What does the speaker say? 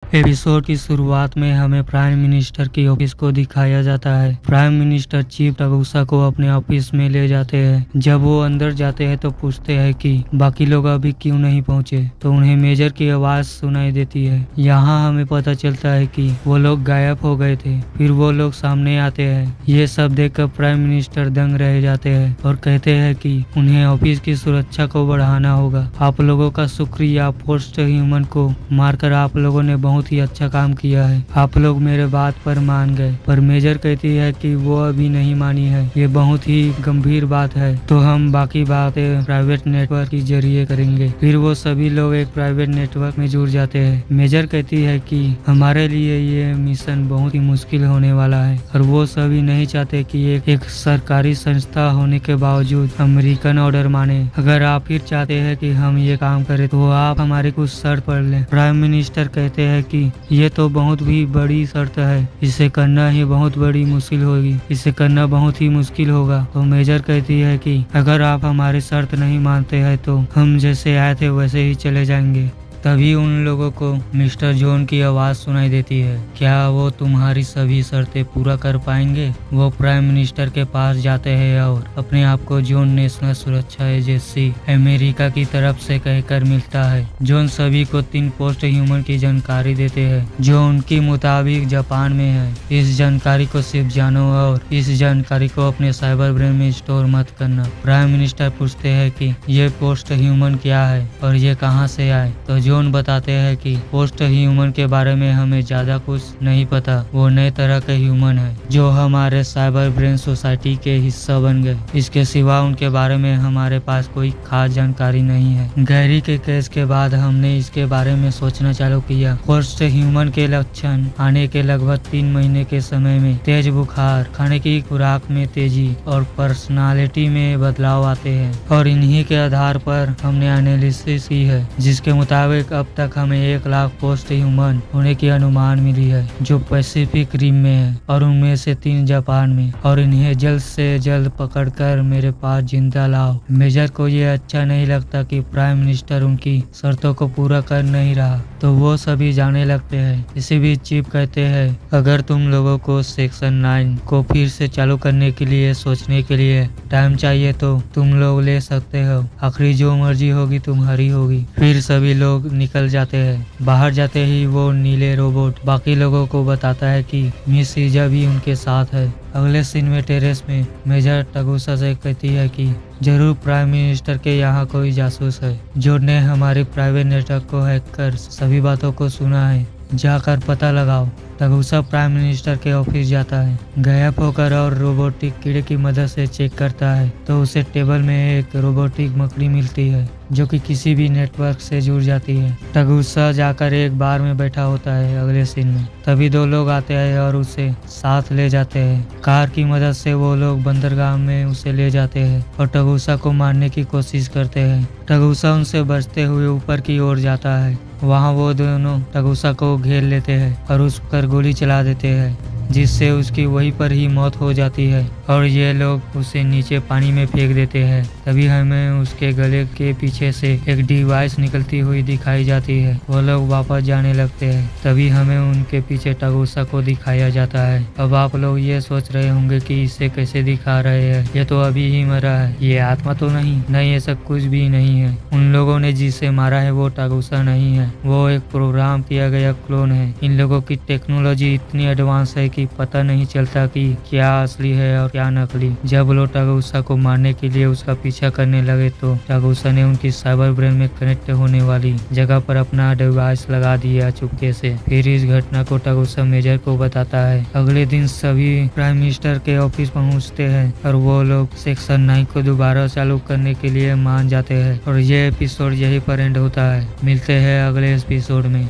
Episode की शुरुआत में हमें प्राइम मिनिस्टर की ऑफिस को दिखाया जाता है। प्राइम मिनिस्टर चीफ टगुसा को अपने ऑफिस में ले जाते हैं। जब वो अंदर जाते हैं तो पूछते हैं कि बाकी लोग अभी क्यों नहीं पहुंचे, तो उन्हें मेजर की आवाज सुनाई देती है। यहाँ हमें पता चलता है कि वो लोग गायब हो गए थे। फिर वो लोग सामने आते हैं। ये सब देखकर प्राइम मिनिस्टर दंग रह जाते हैं और कहते हैं कि उन्हें ऑफिस की सुरक्षा को बढ़ाना होगा। आप लोगों का शुक्रिया, पोस्ट ह्यूमन को मारकर आप लोगों ने बहुत ही अच्छा काम किया है। आप लोग मेरे बात पर मान गए। पर मेजर कहती है कि वो अभी नहीं मानी है, ये बहुत ही गंभीर बात है, तो हम बाकी बातें प्राइवेट नेटवर्क के जरिए करेंगे। फिर वो सभी लोग एक प्राइवेट नेटवर्क में जुड़ जाते हैं। मेजर कहती है कि हमारे लिए ये मिशन बहुत ही मुश्किल होने वाला है और वो सभी नहीं चाहते कि एक सरकारी संस्था होने के बावजूद अमेरिकन ऑर्डर माने। अगर आप फिर चाहते हैं कि हम ये काम करें तो आप हमारी कुछ शर्त पढ़ लें। प्राइम मिनिस्टर कहते हैं कि ये तो बहुत भी बड़ी शर्त है, इसे करना ही बहुत बड़ी मुश्किल होगी, इसे करना बहुत ही मुश्किल होगा। तो मेजर कहती है कि अगर आप हमारी शर्त नहीं मानते हैं तो हम जैसे आए थे वैसे ही चले जाएंगे। तभी उन लोगों को मिस्टर जॉन की आवाज सुनाई देती है, क्या वो तुम्हारी सभी शर्तें पूरा कर पाएंगे? वो प्राइम मिनिस्टर के पास जाते हैं और अपने आप को जॉन नेशनल सुरक्षा एजेंसी अमेरिका की तरफ से कहकर मिलता है। जॉन सभी को 3 पोस्ट ह्यूमन की जानकारी देते हैं जो उनके मुताबिक जापान में है। इस जानकारी को सिर्फ जानो और इस जानकारी को अपने साइबर ब्रेन में स्टोर मत करना। प्राइम मिनिस्टर पूछते हैं कि ये पोस्ट ह्यूमन क्या है और ये कहाँ से आए? तो जॉन बताते हैं कि पोस्ट ह्यूमन के बारे में हमें ज्यादा कुछ नहीं पता। वो नए तरह के ह्यूमन है जो हमारे साइबर ब्रेन सोसाइटी के हिस्सा बन गए। इसके सिवा उनके बारे में हमारे पास कोई खास जानकारी नहीं है। गैरी के केस के बाद हमने इसके बारे में सोचना चालू किया। पोस्ट ह्यूमन के लक्षण आने के लगभग 3 महीने के समय में तेज बुखार, खाने की खुराक में तेजी और पर्सनालिटी में बदलाव आते हैं और इन्हीं के आधार पर हमने एनालिसिस की है, जिसके मुताबिक अब तक हमें 1 लाख पोस्ट ह्यूमन होने की अनुमान मिली है जो पैसिफिक रिम में है और उनमें से 3 जापान में, और इन्हें जल्द से जल्द पकड़कर मेरे पास जिंदा लाओ। मेजर को ये अच्छा नहीं लगता कि प्राइम मिनिस्टर उनकी शर्तों को पूरा कर नहीं रहा, तो वो सभी जाने लगते हैं। इसी बीच चीफ कहते हैं अगर तुम लोगों को सेक्शन 9 को फिर से चालू करने के लिए सोचने के लिए टाइम चाहिए तो तुम लोग ले सकते हो, आखिरी जो मर्जी होगी तुम्हारी होगी। फिर सभी लोग निकल जाते हैं। बाहर जाते ही वो नीले रोबोट बाकी लोगों को बताता है कि मिस ईजा भी उनके साथ है। अगले सीन में टेरेस में मेजर टगुसा से कहती है कि जरूर प्राइम मिनिस्टर के यहाँ कोई जासूस है जो ने हमारी प्राइवेट नेटवर्क को हैक कर सभी बातों को सुना है, जाकर पता लगाओ। टगुसा प्राइम मिनिस्टर के ऑफिस जाता है, गायब होकर और रोबोटिक कीड़े की मदद से चेक करता है तो उसे टेबल में एक रोबोटिक मकड़ी मिलती है जो कि किसी भी नेटवर्क से जुड़ जाती है। टगुसा जाकर एक बार में बैठा होता है। अगले सीन में तभी 2 लोग आते हैं और उसे साथ ले जाते हैं। कार की मदद से वो लोग बंदरगाह में उसे ले जाते हैं और टगुसा को मारने की कोशिश करते हैं। टगुसा उनसे बचते हुए ऊपर की ओर जाता है। वहाँ वो दोनों टगुसा को घेर लेते हैं और उस पर गोली चला देते हैं, जिससे उसकी वहीं पर ही मौत हो जाती है और ये लोग उसे नीचे पानी में फेंक देते हैं। तभी हमें उसके गले के पीछे से एक डिवाइस निकलती हुई दिखाई जाती है। वो लोग वापस जाने लगते हैं। तभी हमें उनके पीछे टगुसा को दिखाया जाता है। अब आप लोग ये सोच रहे होंगे कि इसे कैसे दिखा रहे हैं, ये तो अभी ही मरा है, ये आत्मा तो नहीं, ऐसा कुछ भी नहीं है। उन लोगों ने जिसे मारा है वो टगुसा नहीं है, वो एक प्रोग्राम किया गया क्लोन है। इन लोगों की टेक्नोलॉजी इतनी एडवांस है कि पता नहीं चलता कि क्या असली है और क्या नकली। जब लोग टगुसा को मारने के लिए उसका पीछा करने लगे तो टगुसा ने उनकी साइबर ब्रेन में कनेक्ट होने वाली जगह पर अपना डिवाइस लगा दिया चुपके से। फिर इस घटना को टगुसा मेजर को बताता है। अगले दिन सभी प्राइम मिनिस्टर के ऑफिस पहुंचते हैं और वो लोग सेक्शन 9 को दोबारा चालू करने के लिए मान जाते हैं और ये एपिसोड यहीं पर एंड होता है। मिलते हैं अगले एपिसोड में।